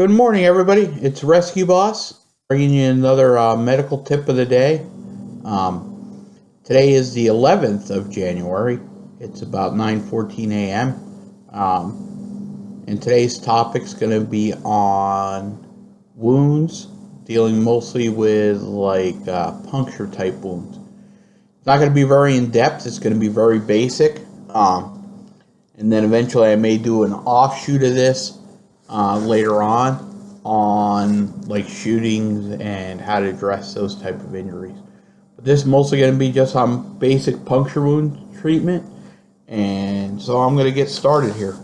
Good morning, everybody. It's Rescue Boss bringing you another medical tip of the day. Today is the 11th of January. It's about 9:14 a.m. And today's topic is going to be on wounds, dealing mostly with puncture type wounds. It's not going to be very in depth. It's going to be very basic. And then eventually I may do an offshoot of this later on like shootings and how to address those type of injuries. But this is mostly going to be just on basic puncture wound treatment, and so I'm going to get started here.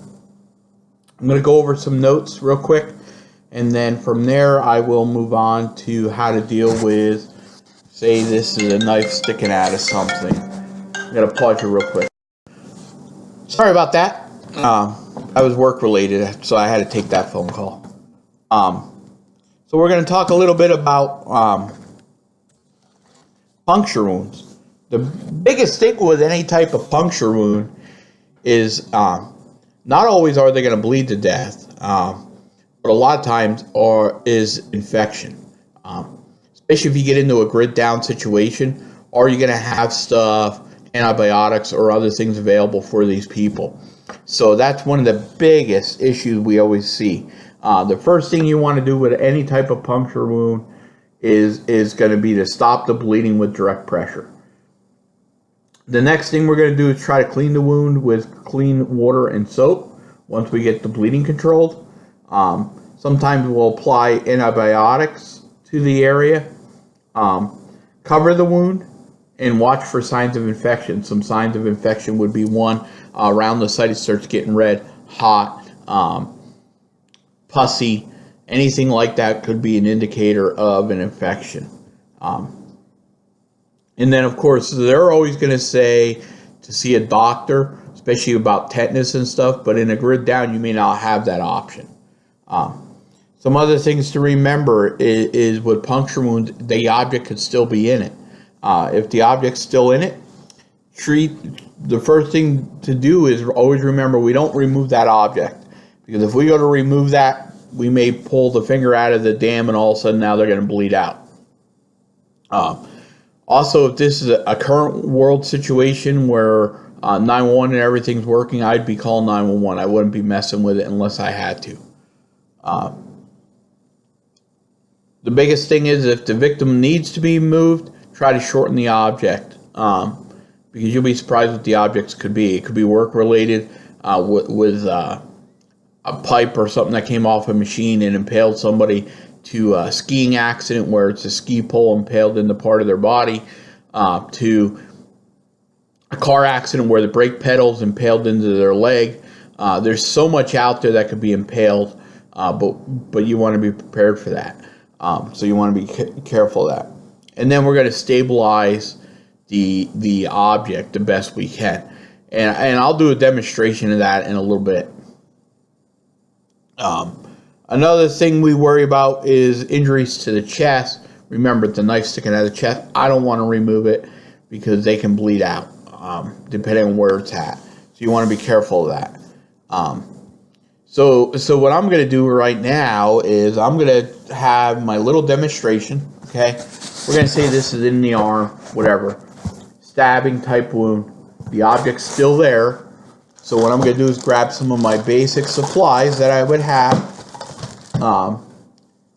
I'm going to go over some notes real quick, and then from there I will move on to how to deal with, say this is a knife sticking out of something. I'm going to pause you real quick. Sorry about that. I was work related, so I had to take that phone call. So we're going to talk a little bit about puncture wounds. The biggest thing with any type of puncture wound is not always are they going to bleed to death, but a lot of times is infection. Especially if you get into a grid down situation, are you going to have stuff, antibiotics or other things available for these people? So that's one of the biggest issues we always see. The first thing you want to do with any type of puncture wound is going to be to stop the bleeding with direct pressure. The next thing we're going to do is try to clean the wound with clean water and soap once we get the bleeding controlled. Sometimes we'll apply antibiotics to the area, cover the wound, and watch for signs of infection. Some signs of infection would be one, around the site it starts getting red, hot, pussy, anything like that could be an indicator of an infection. And then, of course, they're always going to say to see a doctor, especially about tetanus and stuff, but in a grid down, you may not have that option. Some other things to remember is with puncture wounds, the object could still be in it. If the object's still in it, the first thing to do is always remember we don't remove that object. Because if we go to remove that, we may pull the finger out of the dam and all of a sudden now they're going to bleed out. Also, if this is a current world situation where 911 and everything's working, I'd be calling 911. I wouldn't be messing with it unless I had to. The biggest thing is if the victim needs to be moved, try to shorten the object. Because you'll be surprised what the objects could be. It could be work related with a pipe or something that came off a machine and impaled somebody, to a skiing accident where it's a ski pole impaled into part of their body, to a car accident where the brake pedal's impaled into their leg. There's so much out there that could be impaled, but you want to be prepared for that. So you want to be careful of that. And then we're going to stabilize the object the best we can. And I'll do a demonstration of that in a little bit. Another thing we worry about is injuries to the chest. Remember, the knife sticking out of the chest, I don't want to remove it because they can bleed out, depending on where it's at. So you want to be careful of that. So what I'm going to do right now is I'm going to have my little demonstration, okay? We're going to say this is in the arm, whatever. Stabbing type wound. The object's still there. So what I'm going to do is grab some of my basic supplies that I would have,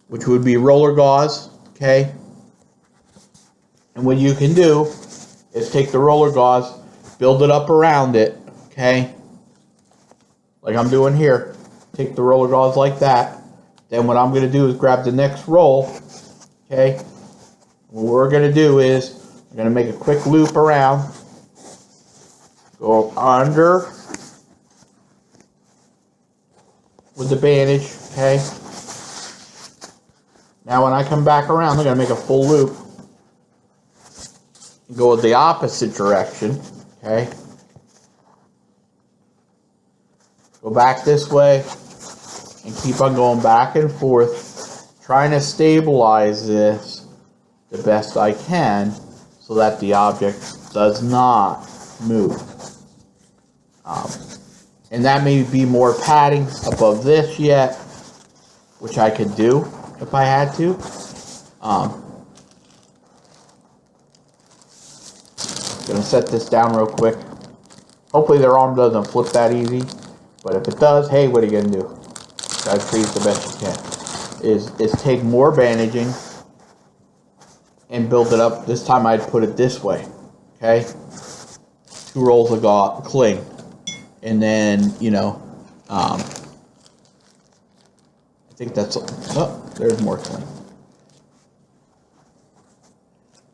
which would be roller gauze, okay? And what you can do is take the roller gauze, build it up around it, okay? Like I'm doing here. Take the roller gauze like that. Then what I'm going to do is grab the next roll, okay? What we're going to do is we're going to make a quick loop around, go under with the bandage, okay? Now when I come back around, I'm going to make a full loop and go the opposite direction, okay? Go back this way and keep on going back and forth, trying to stabilize this the best I can so that the object does not move. And that may be more padding above this yet, which I could do if I had to. Gonna set this down real quick. Hopefully their arm doesn't flip that easy, but if it does, hey, what are you gonna do? Try to freeze the best you can. Is take more bandaging and build it up. This time I'd put it this way, okay? 2 rolls of cling, and then I think that's there's more cling.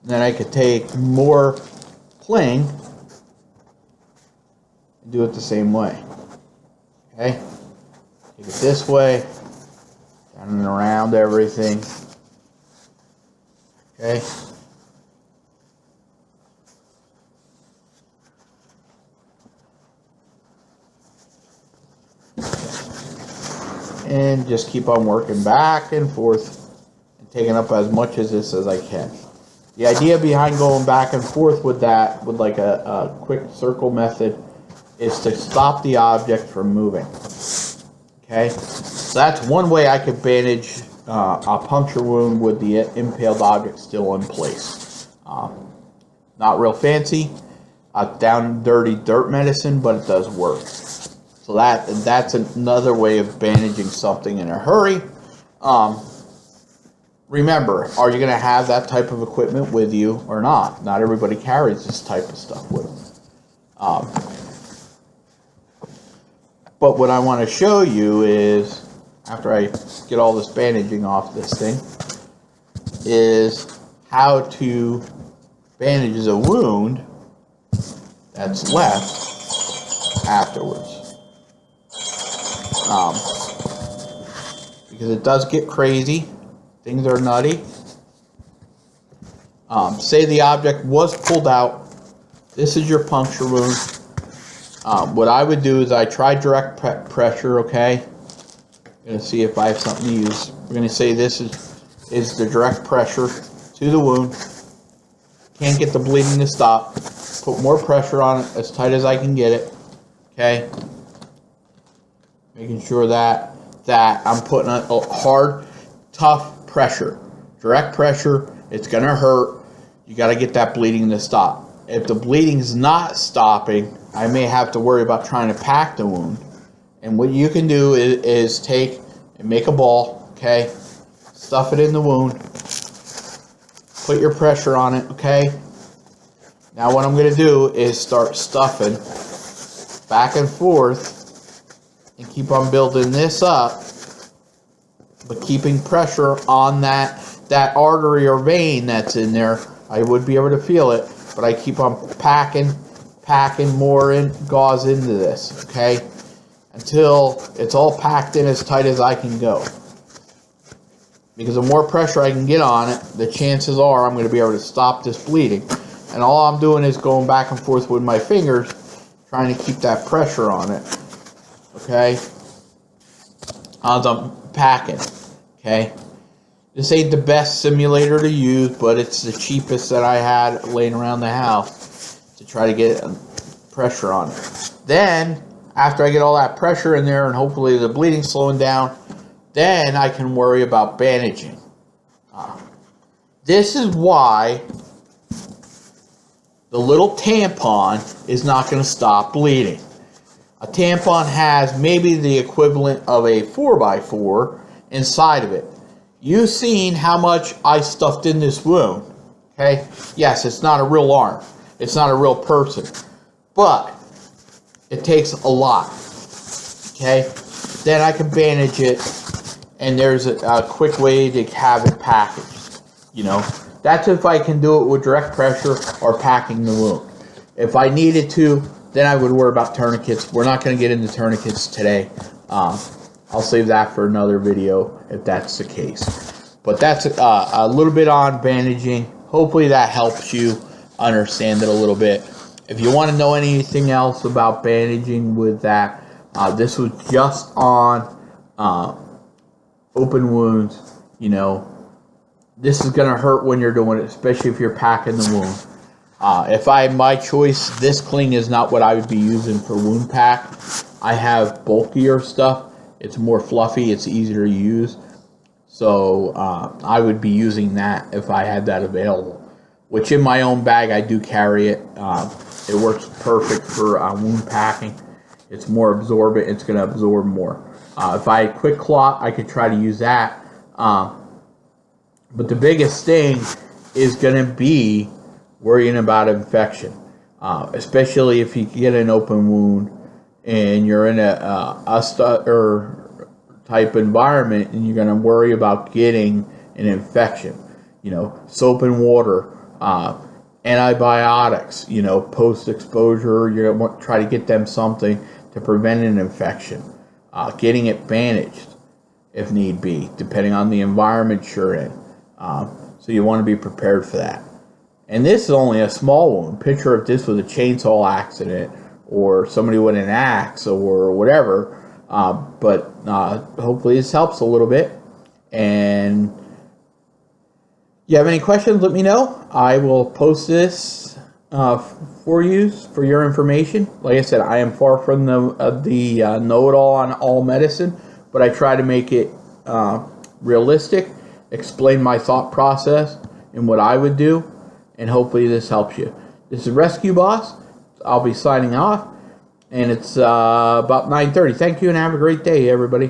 And then I could take more cling and do it the same way. Okay? Take it this way, down and around everything. Okay? And just keep on working back and forth and taking up as much of this as I can. The idea behind going back and forth with that, with like a quick circle method, is to stop the object from moving. Okay? So that's one way I could bandage a puncture wound with the impaled object still in place. Not real fancy, down dirty dirt medicine, but it does work. So that's another way of bandaging something in a hurry. Remember, are you going to have that type of equipment with you or not? Not everybody carries this type of stuff with them. But what I want to show you is, after I get all this bandaging off this thing, is how to bandage a wound that's left afterwards. Because it does get crazy. Things are nutty. Say the object was pulled out. This is your puncture wound. What I would do is I try direct pressure, okay? I'm going to see if I have something to use. We're going to say this is the direct pressure to the wound. Can't get the bleeding to stop. Put more pressure on it as tight as I can get it, okay? Making sure that I'm putting a hard, tough pressure. Direct pressure, it's going to hurt. You got to get that bleeding to stop. If the bleeding's not stopping, I may have to worry about trying to pack the wound. And what you can do is take and make a ball, okay? Stuff it in the wound. Put your pressure on it, okay? Now what I'm going to do is start stuffing back and forth and keep on building this up, but keeping pressure on that artery or vein that's in there. I would be able to feel it, but I keep on packing more gauze into this, okay, until it's all packed in as tight as I can go. Because the more pressure I can get on it, the chances are I'm going to be able to stop this bleeding. And all I'm doing is going back and forth with my fingers, trying to keep that pressure on it, okay, as I'm packing, okay. This ain't the best simulator to use, but it's the cheapest that I had laying around the house to try to get pressure on it. Then, after I get all that pressure in there and hopefully the bleeding slowing down, then I can worry about bandaging. This is why the little tampon is not going to stop bleeding. A tampon has maybe the equivalent of a 4x4 inside of it. You've seen how much I stuffed in this wound, okay? Yes, it's not a real arm. It's not a real person. But it takes a lot, okay? Then I can bandage it, and there's a quick way to have it packaged, you know? That's if I can do it with direct pressure or packing the wound. If I needed to, then I would worry about tourniquets. We're not going to get into tourniquets today. I'll save that for another video if that's the case. But that's a little bit on bandaging. Hopefully that helps you understand it a little bit. If you want to know anything else about bandaging with that, this was just on open wounds. You know, this is going to hurt when you're doing it, especially if you're packing the wound. If I had my choice, this cling is not what I would be using for wound pack. I have bulkier stuff. It's more fluffy. It's easier to use. So I would be using that if I had that available. Which in my own bag I do carry it. It works perfect for wound packing. It's more absorbent. It's going to absorb more. If I had quick clot, I could try to use that. But the biggest thing is going to be worrying about infection, especially if you get an open wound and you're in a stutter type environment, and you're going to worry about getting an infection. Soap and water, antibiotics. Post exposure, you're going to try to get them something to prevent an infection. Getting it bandaged if need be, depending on the environment you're in. So you want to be prepared for that. And this is only a small wound. Picture if this was a chainsaw accident or somebody with an axe or whatever. But hopefully this helps a little bit. And you have any questions, let me know. I will post this for you, for your information. Like I said, I am far from the know-it-all on all medicine, but I try to make it realistic, explain my thought process and what I would do, and hopefully this helps you. This is Rescue Boss. I'll be signing off, and it's about 9:30. Thank you, and have a great day, everybody.